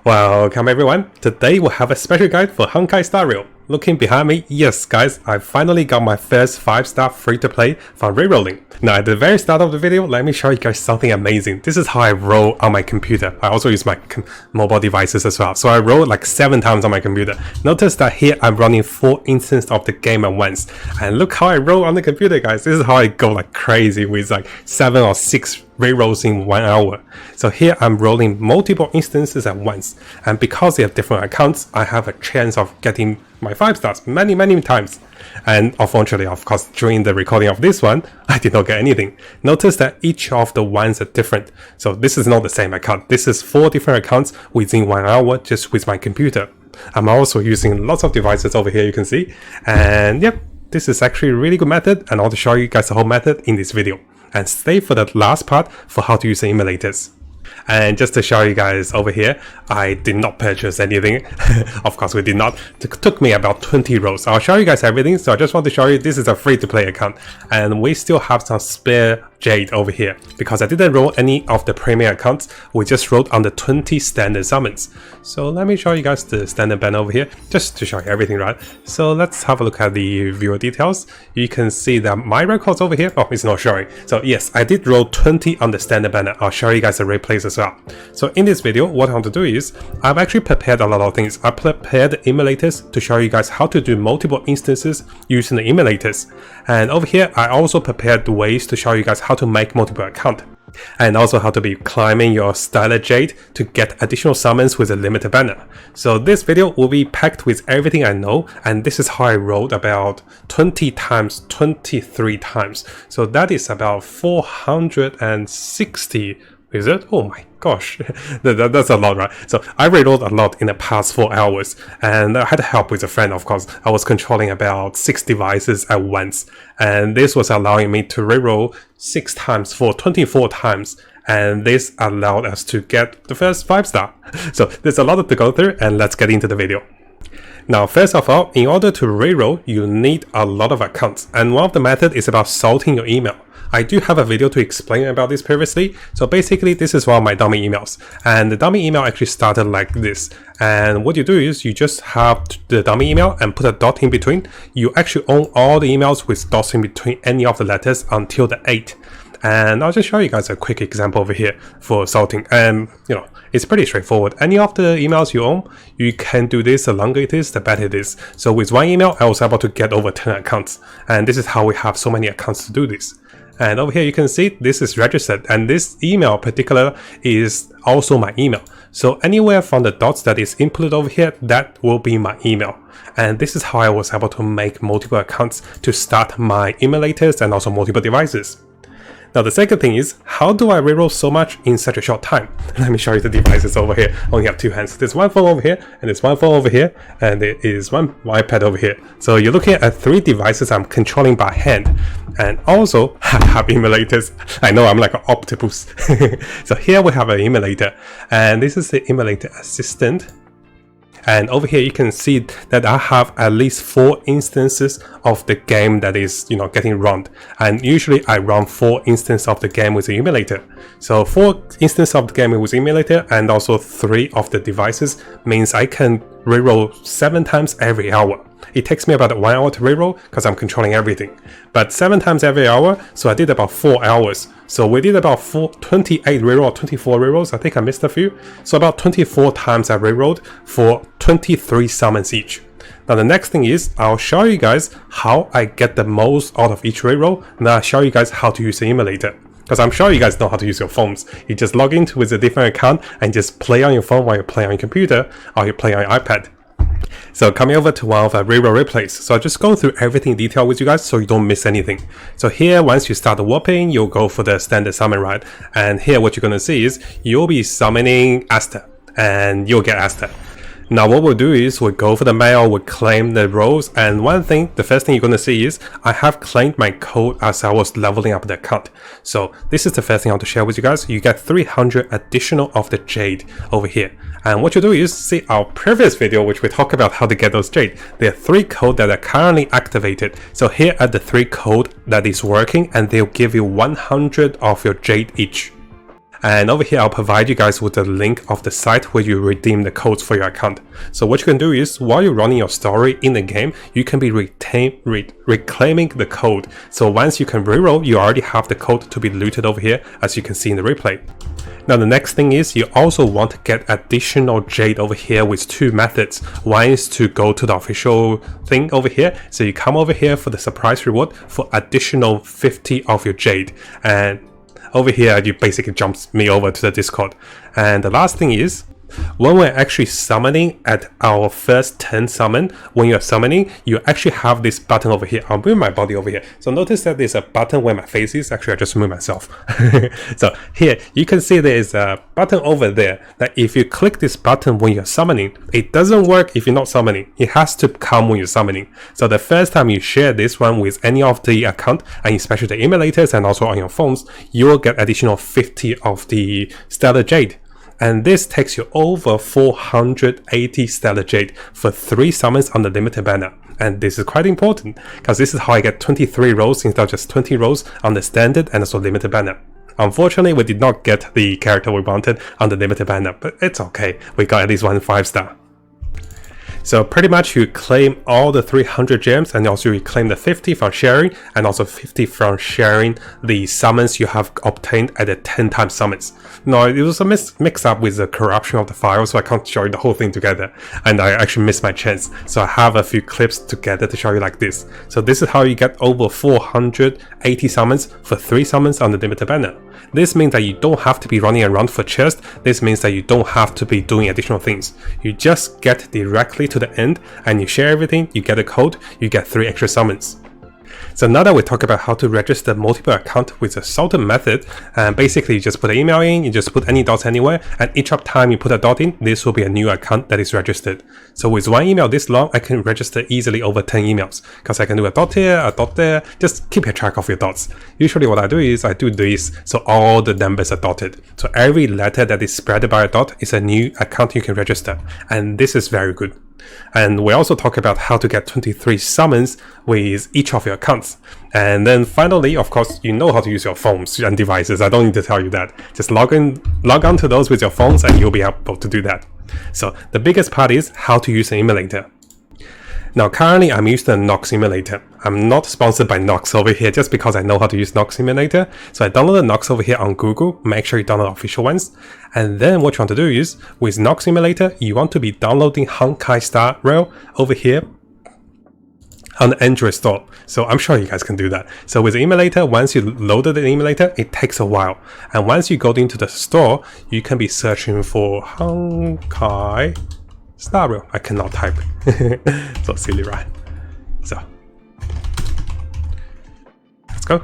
Welcome everyone, today we'll have a special guide for Honkai Star Rail. Looking behind me, yes guys, I finally got my first 5-star free-to-play from rerolling. Now at the very start of the video, let me show you guys something amazing. This is how I roll on my computer. I also use my mobile devices as well. So I roll like 7 times on my computer. Notice that here I'm running 4 instances of the game at once. And look how I roll on the computer guys. This is how I go like crazy with like 7 or 6 rerolls in 1 hour. So here I'm rolling multiple instances at once. And because they have different accounts, I have a chance of getting my 5 stars many times. And unfortunately, of course, during the recording of this one, I did not get anything. Notice that each of the ones are different. So this is not the same account. This is 4 different accounts within 1 hour just with my computer. I'm also using lots of devices over here, you can see. And yep, this is actually a really good method, and I'll show you guys the whole method in this video. And stay for the last part for how to use the emulators. And just to show you guys over here, I did not purchase anything. Of course we did not. It took me about 20 rolls. I'll show you guys everything, so I just want to show you this is a free-to-play account. And we still have some spare Jade over here. Because I didn't roll any of the premium accounts, we just rolled on the 20 standard summons. So let me show you guys the standard banner over here, just to show you everything, right? So let's have a look at the viewer details. You can see that my records over here, oh, it's not showing. So yes, I did roll 20 on the standard banner. I'll show you guys the replays as well. So in this video, what I want to do is, I've actually prepared a lot of things. I prepared the emulators to show you guys how to do multiple instances using the emulators. And over here, I also prepared the ways to show you guys how to make multiple accounts. And also how to be climbing your Styler Jade to get additional summons with a limited banner. So this video will be packed with everything I know, and this is how I rolled about 20 times 23 times. So that is about 460. Is it? Oh my gosh, that's a lot, right? So I rerolled a lot in the past 4 hours, and I had help with a friend, of course. I was controlling about 6 devices at once, and this was allowing me to reroll 6 times for 24 times, and this allowed us to get the first 5-star. So there's a lot to go through, and let's get into the video. Now, first of all, in order to reroll, you need a lot of accounts, and one of the methods is about sorting your email. I do have a video to explain about this previously. So basically, this is one of my dummy emails, and the dummy email actually started like this. And what you do is you just have the dummy email and put a dot in between. You actually own all the emails with dots in between any of the letters until the 8. And I'll just show you guys a quick example over here for sorting. And you know, it's pretty straightforward. Any of the emails you own, you can do this. The longer it is, the better it is. So with one email, I was able to get over 10 accounts. And this is how we have so many accounts to do this. And over here you can see this is registered, and this email in particular is also my email. So anywhere from the dots that is inputted over here, that will be my email. And this is how I was able to make multiple accounts to start my emulators and also multiple devices. Now the second thing is, how do I reroll so much in such a short time? Let me show you the devices over here. I only have 2 hands. There's one phone over here, and there's one phone over here, and there is one iPad over here. So you're looking at 3 devices I'm controlling by hand. And also, I have emulators. I know I'm like an octopus. So here we have an emulator, and this is the emulator assistant. And over here you can see that I have at least 4 instances of the game that is, you know, getting run. And usually I run 4 instances of the game with the emulator. So 4 instances of the game with the emulator and also 3 of the devices means I can reroll 7 times every hour. It takes me about 1 hour to reroll because I'm controlling everything. But 7 times every hour, so I did about 4 hours. So we did about 28 reroll, 24 rerolls. I think I missed a few. So about 24 times I rerolled for 23 summons each. Now the next thing is, I'll show you guys how I get the most out of each reroll, and I'll show you guys how to use the emulator. Because I'm sure you guys know how to use your phones. You just log into with a different account and just play on your phone while you play on your computer or you play on your iPad. So coming over to one of the reroll replays. So I'll just go through everything in detail with you guys so you don't miss anything. So here, once you start the warping, you'll go for the standard summon, right? And here what you're going to see is you'll be summoning Asta, and you'll get Asta. Now what we'll do is we'll go for the mail, we'll claim the roles, and the first thing you're going to see is I have claimed my code as I was leveling up the account. So this is the first thing I want to share with you guys. You get 300 additional of the Jade over here. And what you do is see our previous video, which we talk about how to get those Jade. There are 3 codes that are currently activated. So here are the 3 codes that is working, and they'll give you 100 of your Jade each. And over here, I'll provide you guys with the link of the site where you redeem the codes for your account. So what you can do is, while you're running your story in the game, you can be reclaiming the code. So once you can reroll, you already have the code to be looted over here, as you can see in the replay. Now the next thing is, you also want to get additional jade over here with two methods. One is to go to the official thing over here. So you come over here for the surprise reward for additional 50 of your jade. And over here, you basically jumps me over to the Discord. And the last thing is, when we're actually summoning at our first 10 summon, when you're summoning, you actually have this button over here. I'll move my body over here. So notice that there's a button where my face is. Actually, I just moved myself. So here, you can see there is a button over there that if you click this button when you're summoning, it doesn't work if you're not summoning. It has to come when you're summoning. So the first time you share this one with any of the account, and especially the emulators and also on your phones, you will get additional 50 of the Stellar Jade. And this takes you over 480 Stellar Jade for 3 summons on the limited banner. And this is quite important, because this is how I get 23 rolls instead of just 20 rolls on the standard and also limited banner. Unfortunately, we did not get the character we wanted on the limited banner, but it's okay, we got at least 1 5-star. So pretty much you claim all the 300 gems, and also you claim the 50 from sharing, and also 50 from sharing the summons you have obtained at the 10 times summons. No, it was a mix up with the corruption of the file, so I can't show you the whole thing together, and I actually missed my chance. So I have a few clips together to show you like this. So this is how you get over 480 summons for 3 summons on the limited banner. This means that you don't have to be running around for chest. This means that you don't have to be doing additional things. You just get directly to the end and you share everything, you get a code, you get 3 extra summons. So now that we talk about how to register multiple accounts with the Sultan method, basically you just put an email in, you just put any dots anywhere, and each time you put a dot in, this will be a new account that is registered. So with one email this long, I can register easily over 10 emails, because I can do a dot here, a dot there, just keep a track of your dots. Usually what I do is I do this, so all the numbers are dotted. So every letter that is spread by a dot is a new account you can register, and this is very good. And we also talk about how to get 23 summons with each of your accounts. And then finally, of course, you know how to use your phones and devices. I don't need to tell you that. Just log on to those with your phones and you'll be able to do that. So the biggest part is how to use an emulator. Now currently I'm using the Nox emulator. I'm not sponsored by Nox over here just because I know how to use Nox emulator. So I downloaded Nox over here on Google. Make sure you download official ones. And then what you want to do is, with Nox emulator, you want to be downloading Honkai Star Rail over here on the Android store. So I'm sure you guys can do that. So with the emulator, once you loaded the emulator, it takes a while. And once you go into the store, you can be searching for Honkai Star Rail. I cannot type. So silly, right? So let's go.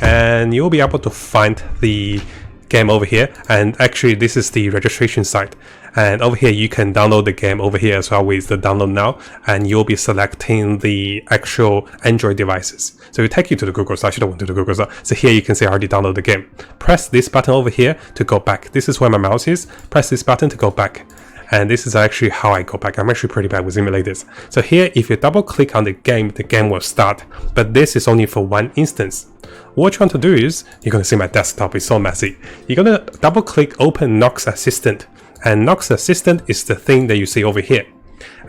And you'll be able to find the game over here. And actually, this is the registration site. And over here, you can download the game over here as well with the download now. And you'll be selecting the actual Android devices. So it take you to the Google store. I should have went to the Google store. So here you can see I already downloaded the game. Press this button over here to go back. This is where my mouse is. Press this button to go back. And this is actually how I go back. I'm actually pretty bad with emulators. So here, if you double click on the game will start. But this is only for one instance. What you want to do is, you're going to see my desktop is so messy. You're going to double click open Nox Assistant. And Nox Assistant is the thing that you see over here.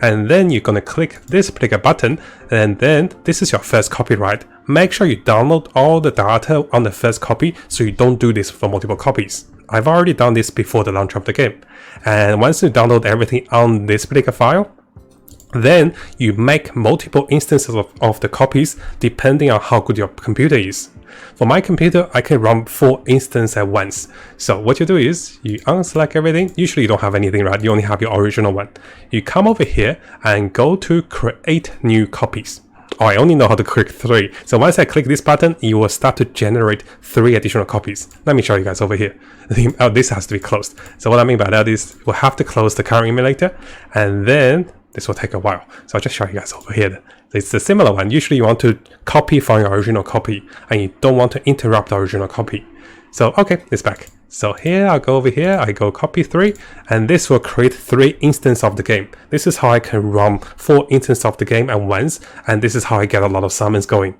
And then you're going to click this particular button. And then this is your first copyright. Make sure you download all the data on the first copy so you don't do this for multiple copies. I've already done this before the launch of the game. And once you download everything on this particular file, then you make multiple instances of the copies depending on how good your computer is. For my computer, I can run 4 instances at once. So what you do is, you unselect everything. Usually you don't have anything, right? You only have your original one. You come over here and go to create new copies. Oh, I only know how to click 3. So once I click this button, you will start to generate 3 additional copies. Let me show you guys over here. Oh, this has to be closed. So what I mean by that is, we'll have to close the current emulator, and then this will take a while. So I'll just show you guys over here. It's a similar one. Usually you want to copy from your original copy, and you don't want to interrupt the original copy. So okay, it's back. So here, I'll go over here, I go copy 3, and this will create 3 instances of the game. This is how I can run 4 instances of the game at once, and this is how I get a lot of summons going.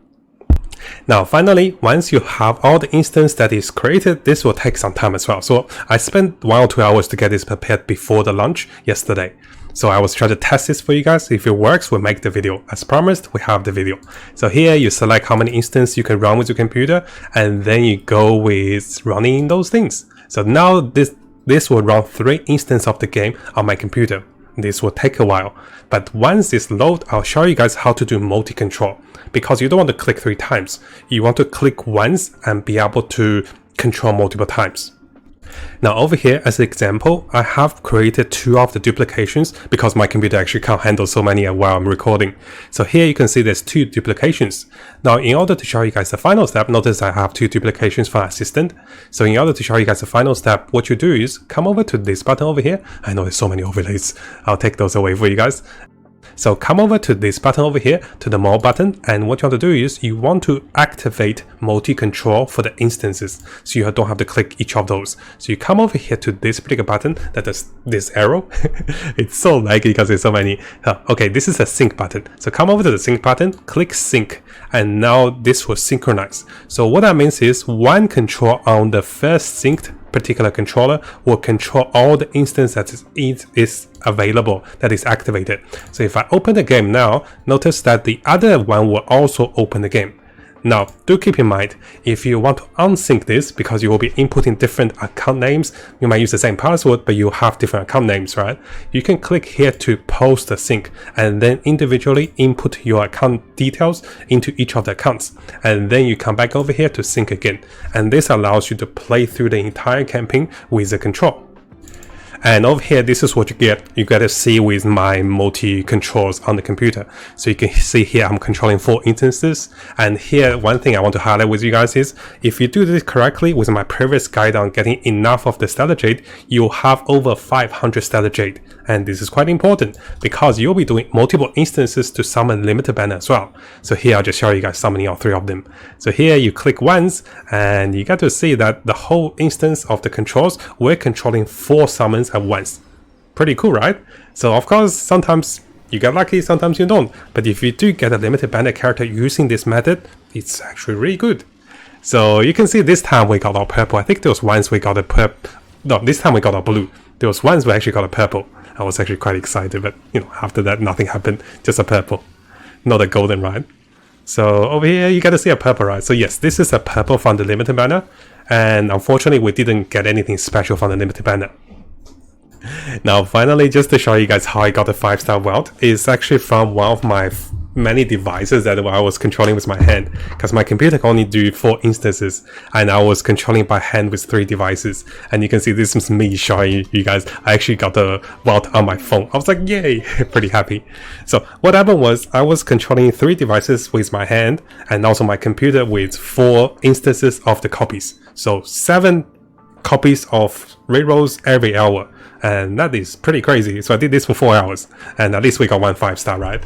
Now finally, once you have all the instance that is created, this will take some time as well. So I spent 1 or 2 hours to get this prepared before the launch yesterday. So I was trying to test this for you guys. If it works, we'll make the video. As promised, we have the video. So here you select how many instances you can run with your computer, and then you go with running those things. So now this will run 3 instances of the game on my computer. This will take a while, but once this loads, I'll show you guys how to do multi-control, because you don't want to click 3 times. You want to click once and be able to control multiple times. Now over here, as an example, I have created 2 of the duplications because my computer actually can't handle so many while I'm recording. So here you can see there's 2 duplications. Now in order to show you guys the final step, notice I have 2 duplications for Assistant. So in order to show you guys the final step, what you do is come over to this button over here. I know there's so many overlays. I'll take those away for you guys. So come over to this button over here, to the More button, and what you want to do is you want to activate multi-control for the instances, so you don't have to click each of those. So you come over here to this particular button that is this arrow. It's so laggy because there's so many. Okay, this is a sync button. So come over to the sync button, click sync, and now this will synchronize. So what that means is one control on the first synced particular controller will control all the instance that is available, that is activated. So if I open the game now, notice that the other one will also open the game. Now, do keep in mind, if you want to unsync this, because you will be inputting different account names, you might use the same password, but you have different account names, right? You can click here to post the sync, and then individually input your account details into each of the accounts. And then you come back over here to sync again. And this allows you to play through the entire campaign with the control. And over here, this is what you get to see with my multi-controls on the computer. So you can see here, I'm controlling 4 instances. And here, one thing I want to highlight with you guys is, if you do this correctly with my previous guide on getting enough of the Stellar Jade, you'll have over 500 Stellar Jade. And this is quite important because you'll be doing multiple instances to summon limited banner as well. So here, I'll just show you guys summoning all 3 of them. So here you click once and you get to see that the whole instance of the controls, we're controlling 4 summons at once. Pretty cool, right? So of course, sometimes you get lucky, sometimes you don't. But if you do get a limited banner character using this method, it's actually really good. So you can see this time we got our purple. I think there was once we got a purple. No, this time we got a blue. There was once we actually got a purple. I was actually quite excited, but after that nothing happened, just a purple. Not a golden, right? So over here you get to see a purple, right? So yes, this is a purple from the limited banner. And unfortunately we didn't get anything special from the limited banner. Now finally, just to show you guys how I got a 5-star welt, is actually from one of my many devices that I was controlling with my hand, because my computer can only do 4 instances and I was controlling by hand with 3 devices. And you can see this is me showing you guys I actually got the welt on my phone. I was like, yay, pretty happy. So what happened was I was controlling 3 devices with my hand and also my computer with 4 instances of the copies. So 7 copies of rerolls every hour. And that is pretty crazy. So I did this for 4 hours and at least we got 1 5-star, right?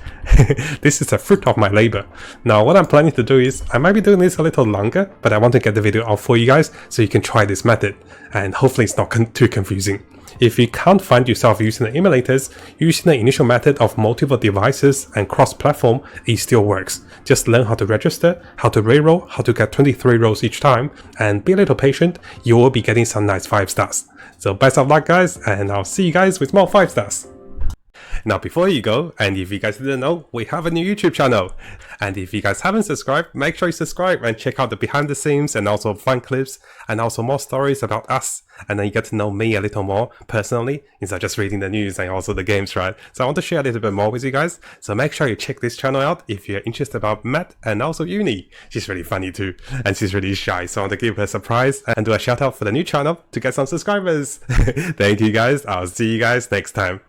This is a fruit of my labor. Now what I'm planning to do is I might be doing this a little longer, but I want to get the video out for you guys so you can try this method and hopefully it's not too confusing. If you can't find yourself using the emulators, using the initial method of multiple devices and cross-platform, it still works. Just learn how to register, how to reroll, how to get 23 rolls each time, and be a little patient, you will be getting some nice 5-stars. So best of luck guys, and I'll see you guys with more 5-stars. Now before you go, and if you guys didn't know, we have a new YouTube channel. And if you guys haven't subscribed, make sure you subscribe and check out the behind the scenes and also fun clips and also more stories about us. And then you get to know me a little more personally instead of just reading the news and also the games, right? So I want to share a little bit more with you guys. So make sure you check this channel out if you're interested about Matt and also Uni. She's really funny too. And she's really shy. So I want to give her a surprise and do a shout out for the new channel to get some subscribers. Thank you guys. I'll see you guys next time.